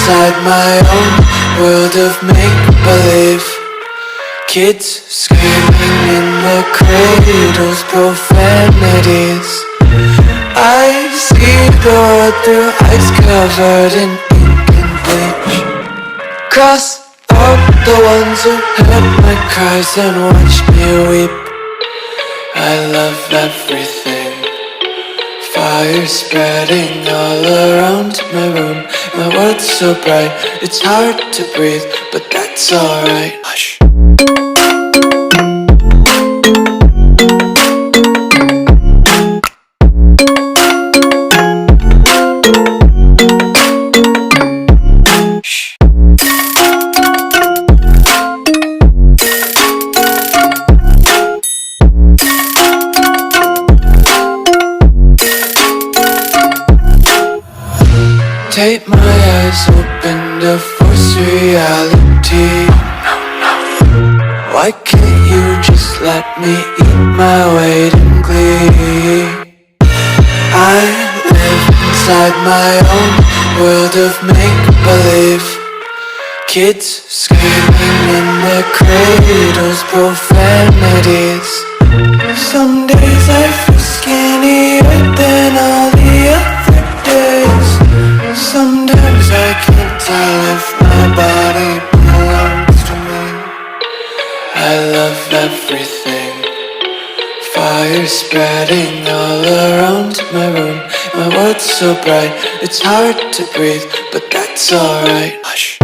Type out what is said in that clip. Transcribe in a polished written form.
inside my own world of make-believe. Kids screaming in the cradles, profanities. I see the world through eyes covered in ink and bleach. Cross out the ones who heard my cries and watched me weep. I love everything. Fire spreading all around my room. My world's so bright, it's hard to breathe, but that's alright. Hush. Tape my eyes open to force reality. Why can't you just let me eat my weight in glee? I live inside my own world of make-believe. Kids screaming in their cradles, profanities. Some days I feel skinnier than all the other days. Sometimes I can't tell if my body belongs to me. I love everything. Fire spreading all around my room. My world's so bright, it's hard to breathe, but that's alright. Hush.